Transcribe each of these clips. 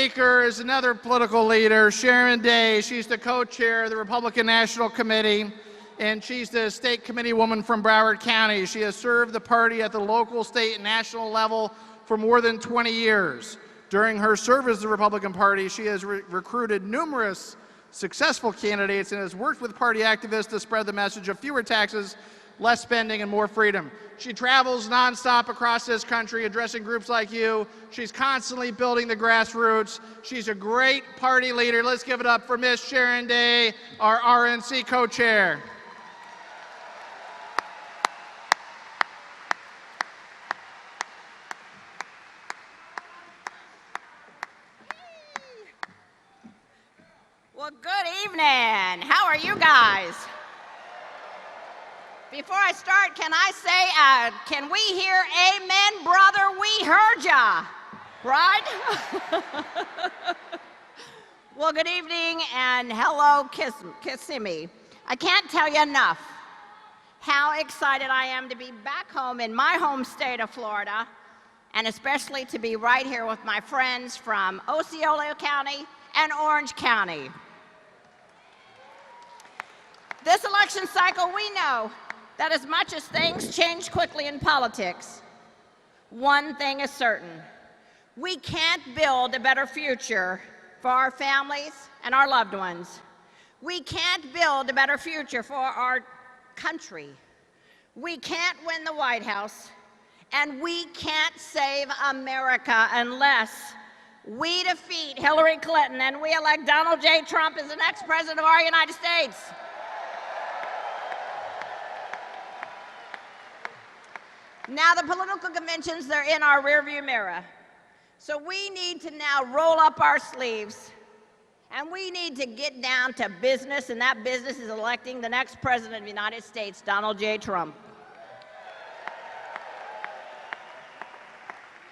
speaker is another political leader, Sharon. She's the co-chair of the Republican National Committee, and she's the state committee woman from Broward County. She has served the party at the local, state, and national level for more than 20 years. During her service to the Republican Party, she has recruited numerous successful candidates and has worked with party activists to spread the message of fewer taxes, less spending, and more freedom. She travels nonstop across this country addressing groups like you. She's constantly building the grassroots. She's a great party leader. Let's give it up for Miss Sharon Day, our RNC co-chair. Well, good evening. How are you guys? Before I start, can I say, can we hear amen, brother? We heard ya, right? Well, good evening and hello, Kissimmee. I can't tell you enough how excited I am to be back home in my home state of Florida, and especially to be right here with my friends from Osceola County and Orange County. This election cycle, we know that as much as things change quickly in politics, one thing is certain: we can't build a better future for our families and our loved ones. We can't build a better future for our country. We can't win the White House, and we can't save America unless we defeat Hillary Clinton and we elect Donald J. Trump as the next president of our United States. Now, the political conventions, they're in our rearview mirror. So we need to now roll up our sleeves, and we need to get down to business, and that business is electing the next president of the United States, Donald J. Trump.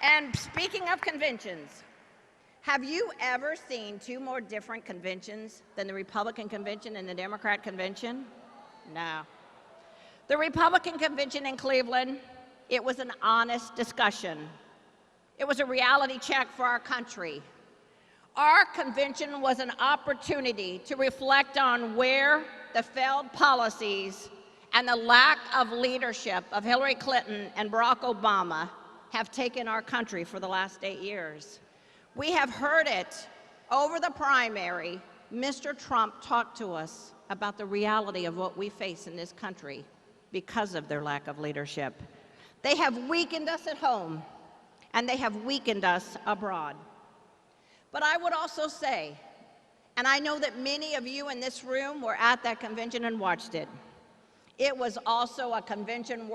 And speaking of conventions, have you ever seen two more different conventions than the Republican convention and the Democrat convention? No. The Republican convention in Cleveland, it was an honest discussion. It was a reality check for our country. Our convention was an opportunity to reflect on where the failed policies and the lack of leadership of Hillary Clinton and Barack Obama have taken our country for the last 8 years. We have heard it over the primary. Mr. Trump talked to us about the reality of what we face in this country because of their lack of leadership. They have weakened us at home, and they have weakened us abroad. But I would also say, and I know that many of you in this room were at that convention and watched it, it was also a convention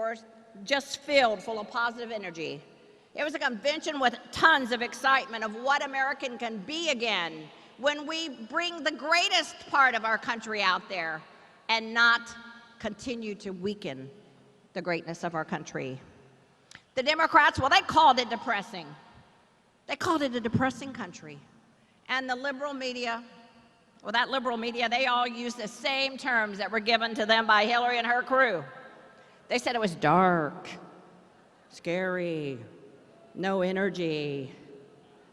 just filled full of positive energy. It was a convention with tons of excitement of what American can be again when we bring the greatest part of our country out there and not continue to weaken the greatness of our country. The Democrats, well, they called it depressing. They called it a depressing country. And the liberal media, well, that liberal media, they all used the same terms that were given to them by Hillary and her crew. They said it was dark, scary, no energy.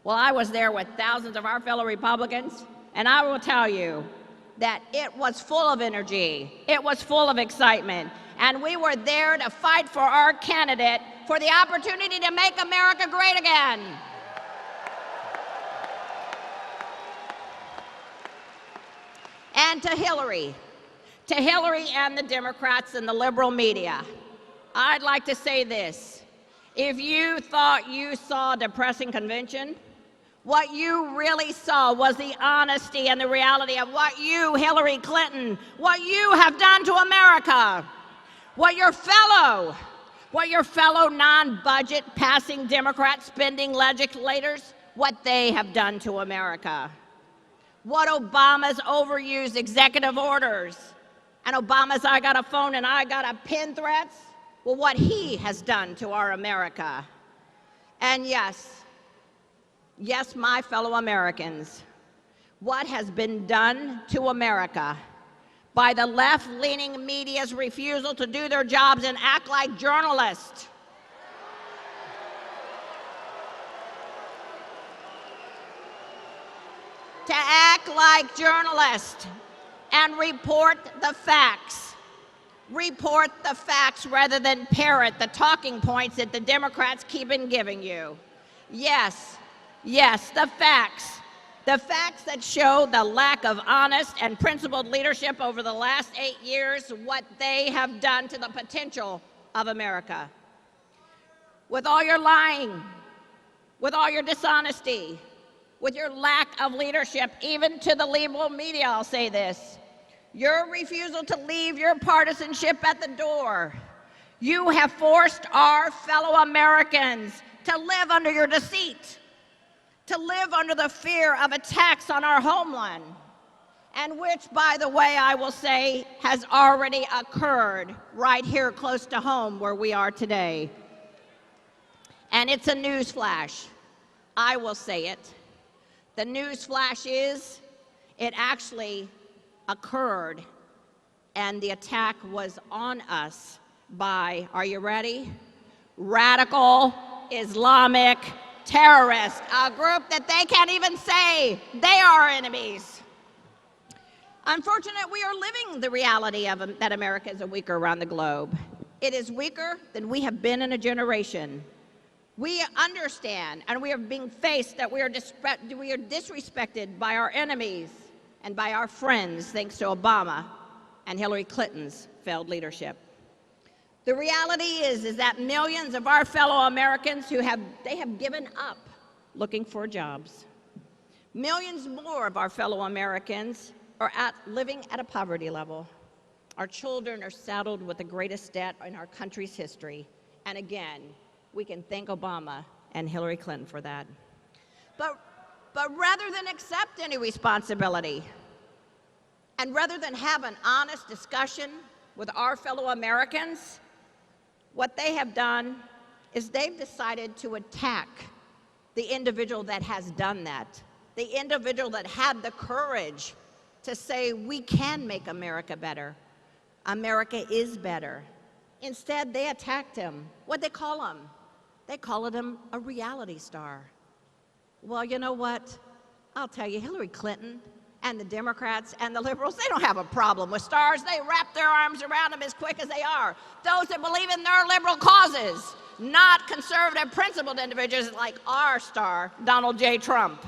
Well, I was there with thousands of our fellow Republicans, and I will tell you that it was full of energy. It was full of excitement. And we were there to fight for our candidate for the opportunity to make America great again. And to Hillary and the Democrats and the liberal media, I'd like to say this. If you thought you saw a depressing convention, what you really saw was the honesty and the reality of what you, Hillary Clinton, what you have done to America, what your fellow non-budget passing Democrat spending legislators, what they have done to America. What Obama's overused executive orders and Obama's I got a phone and I got a pin threats, well, what he has done to our America. And yes, my fellow Americans, what has been done to America by the left-leaning media's refusal to do their jobs and act like journalists. to act like journalists and report the facts. Report the facts rather than parrot the talking points that the Democrats keep on giving you. Yes, the facts. The facts that show the lack of honest and principled leadership over the last 8 years, what they have done to the potential of America. With all your lying, with all your dishonesty, with your lack of leadership, even to the liberal media, I'll say this, your refusal to leave your partisanship at the door. You have forced our fellow Americans to live under your deceit, to live under the fear of attacks on our homeland, and which, by the way, I will say, has already occurred right here close to home where we are today. And it's a news flash. I will say it. The news flash is, it actually occurred, and the attack was on us by, are you ready? Radical Islamic terrorists, a group that they can't even say they are our enemies. Unfortunately, we are living the reality of that America is weaker around the globe. It is weaker than we have been in a generation. We understand, and we are being faced that we are disrespected by our enemies and by our friends, thanks to Obama and Hillary Clinton's failed leadership. The reality is that millions of our fellow Americans have given up looking for jobs. Millions more of our fellow Americans are living at a poverty level. Our children are saddled with the greatest debt in our country's history. And again, we can thank Obama and Hillary Clinton for that. But rather than accept any responsibility, and rather than have an honest discussion with our fellow Americans, what they have done is they've decided to attack the individual that has done that, the individual that had the courage to say, we can make America better. America is better. Instead, they attacked him. What'd they call him? They called him a reality star. Well, you know what? I'll tell you, Hillary Clinton and the Democrats and the liberals, they don't have a problem with stars. They wrap their arms around them as quick as they are. Those that believe in their liberal causes, not conservative, principled individuals like our star, Donald J. Trump.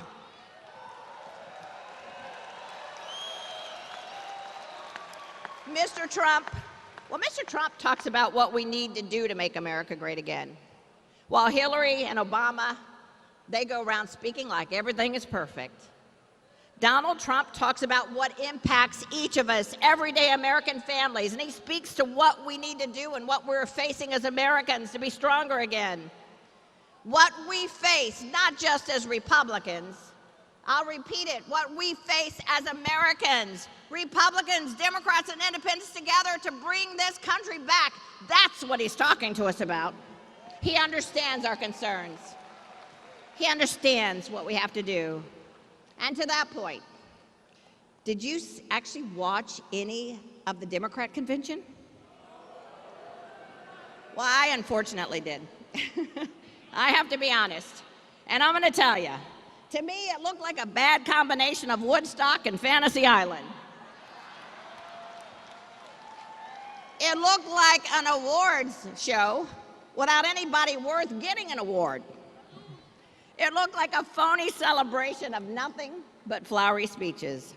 Mr. Trump talks about what we need to do to make America great again. While Hillary and Obama, they go around speaking like everything is perfect. Donald Trump talks about what impacts each of us, everyday American families, and he speaks to what we need to do and what we're facing as Americans to be stronger again. What we face, not just as Republicans, I'll repeat it, what we face as Americans, Republicans, Democrats, and Independents together to bring this country back. That's what he's talking to us about. He understands our concerns. He understands what we have to do. And to that point, did you actually watch any of the Democrat convention? Well, I unfortunately did. I have to be honest. And I'm going to tell you, to me, it looked like a bad combination of Woodstock and Fantasy Island. It looked like an awards show without anybody worth getting an award. It looked like a phony celebration of nothing but flowery speeches.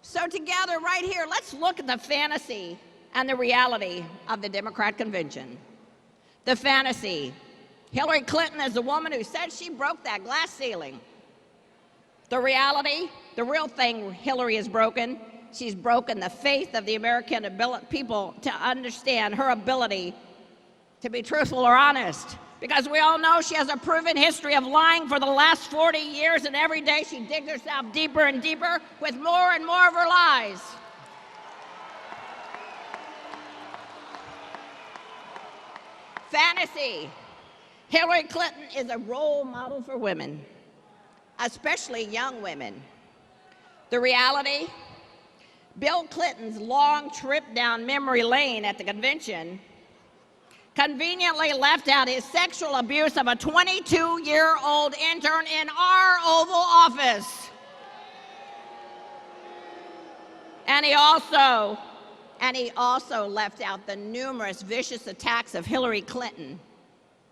So together, right here, let's look at the fantasy and the reality of the Democrat convention. The fantasy. Hillary Clinton is the woman who said she broke that glass ceiling. The reality, the real thing Hillary has broken, she's broken the faith of the American people to understand her ability to be truthful or honest. Because we all know she has a proven history of lying for the last 40 years, and every day she digs herself deeper and deeper with more and more of her lies. Fantasy. Hillary Clinton is a role model for women, especially young women. The reality, Bill Clinton's long trip down memory lane at the convention conveniently left out his sexual abuse of a 22-year-old intern in our Oval Office. And he also left out the numerous vicious attacks of Hillary Clinton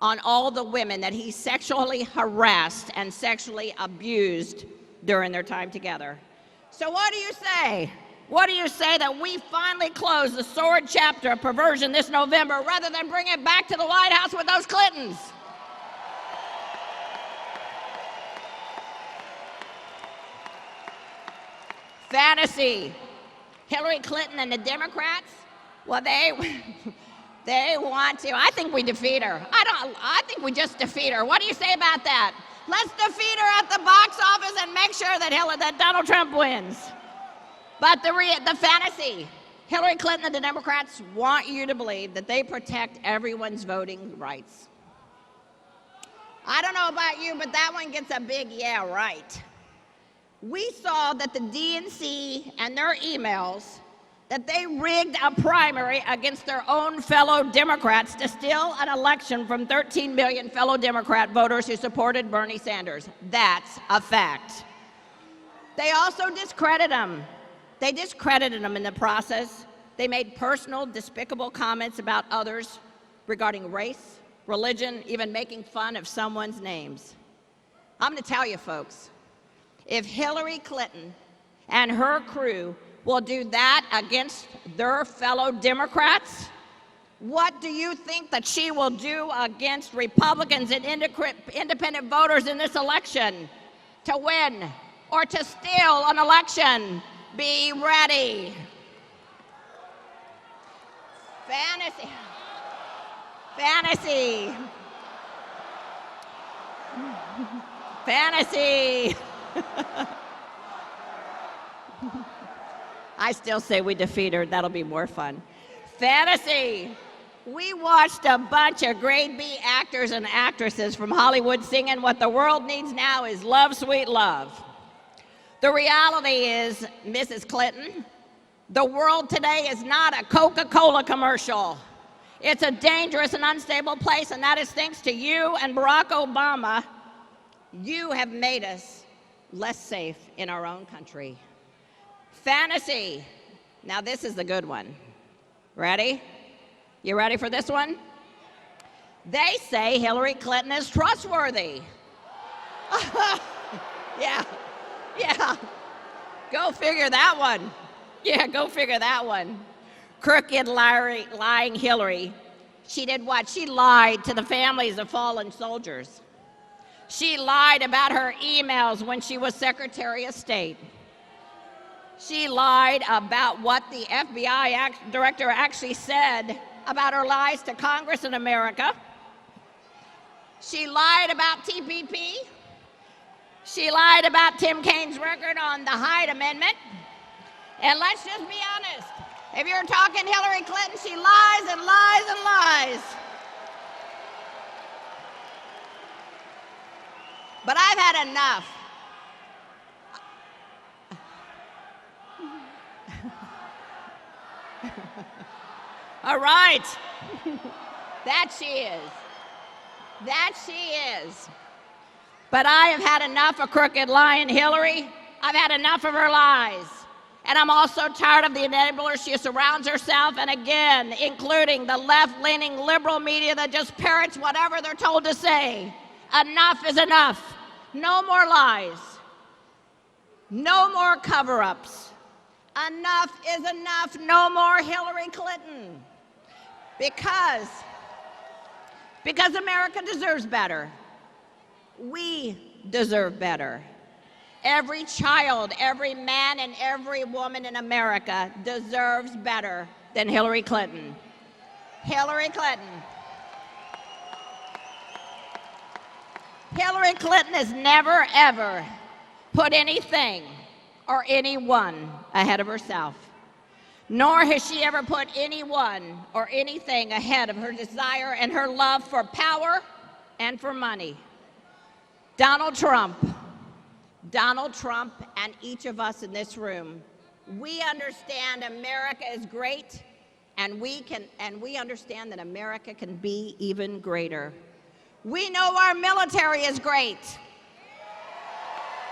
on all the women that he sexually harassed and sexually abused during their time together. So what do you say? What do you say that we finally close the sordid chapter of perversion this November rather than bring it back to the White House with those Clintons? Fantasy. Hillary Clinton and the Democrats, well, they want to. I think we defeat her. I think we just defeat her. What do you say about that? Let's defeat her at the box office and make sure that Donald Trump wins. But the fantasy, Hillary Clinton and the Democrats want you to believe that they protect everyone's voting rights. I don't know about you, but that one gets a big yeah right. We saw that the DNC and their emails, that they rigged a primary against their own fellow Democrats to steal an election from 13 million fellow Democrat voters who supported Bernie Sanders. That's a fact. They also discredited him. They discredited him in the process. They made personal, despicable comments about others regarding race, religion, even making fun of someone's names. I'm going to tell you, folks, if Hillary Clinton and her crew will do that against their fellow Democrats, what do you think that she will do against Republicans and independent voters in this election to win or to steal an election? Be ready. Fantasy. Fantasy. Fantasy. I still say we defeat her. That'll be more fun. Fantasy. We watched a bunch of grade B actors and actresses from Hollywood singing what the world needs now is love, sweet love. The reality is, Mrs. Clinton, the world today is not a Coca-Cola commercial. It's a dangerous and unstable place, and that is thanks to you and Barack Obama. You have made us less safe in our own country. Fantasy. Now this is the good one. Ready? You ready for this one? They say Hillary Clinton is trustworthy. Yeah. Go figure that one. Yeah, go figure that one. Crooked, lying Hillary. She did what? She lied to the families of fallen soldiers. She lied about her emails when she was Secretary of State. She lied about what the FBI director actually said about her lies to Congress in America. She lied about TPP. She lied about Tim Kaine's record on the Hyde Amendment. And let's just be honest. If you're talking Hillary Clinton, she lies and lies and lies. But I've had enough. All right. That she is. That she is. But I have had enough of crooked lying Hillary. I've had enough of her lies. And I'm also tired of the enablers she surrounds herself, and again, including the left-leaning liberal media that just parrots whatever they're told to say. Enough is enough. No more lies. No more cover-ups. Enough is enough. No more Hillary Clinton. Because America deserves better. We deserve better. Every child, every man, and every woman in America deserves better than Hillary Clinton. Hillary Clinton. Hillary Clinton has never, ever put anything or anyone ahead of herself. Nor has she ever put anyone or anything ahead of her desire and her love for power and for money. Donald Trump and each of us in this room, we understand America is great, and we understand that America can be even greater. We know our military is great.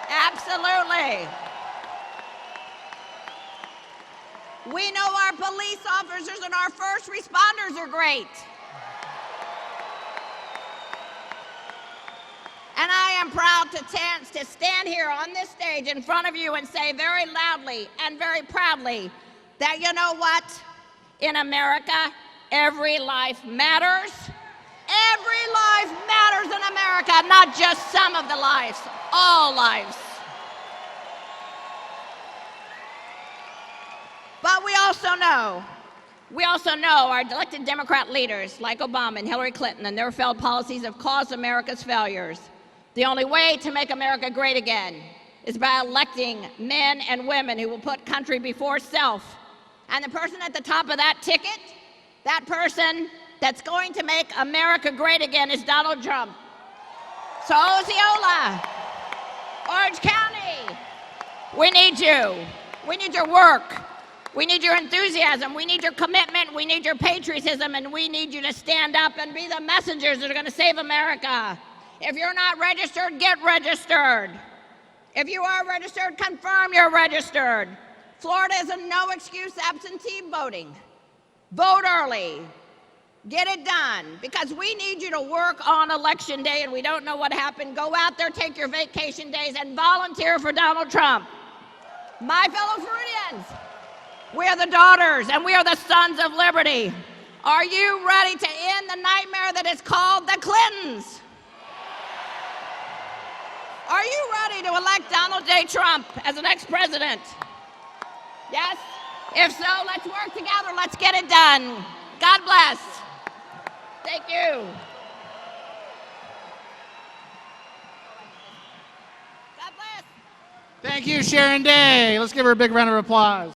Absolutely. We know our police officers and our first responders are great. And I am proud to stand here on this stage in front of you and say very loudly and very proudly that you know what? In America, every life matters. Every life matters in America, not just some of the lives, all lives. But we also know our elected Democrat leaders like Obama and Hillary Clinton and their failed policies have caused America's failures. The only way to make America great again is by electing men and women who will put country before self. And the person at the top of that ticket, that person that's going to make America great again is Donald Trump. So Osceola, Orange County, we need you. We need your work. We need your enthusiasm. We need your commitment. We need your patriotism. And we need you to stand up and be the messengers that are going to save America. If you're not registered, get registered. If you are registered, confirm you're registered. Florida is a no excuse absentee voting. Vote early. Get it done, because we need you to work on Election Day, and we don't know what happened. Go out there, take your vacation days, and volunteer for Donald Trump. My fellow Floridians, we are the daughters and we are the sons of liberty. Are you ready to end the nightmare that is called the Clintons? Are you ready to elect Donald J. Trump as the next president? Yes? If so, let's work together. Let's get it done. God bless. Thank you. God bless. Thank you, Sharon Day. Let's give her a big round of applause.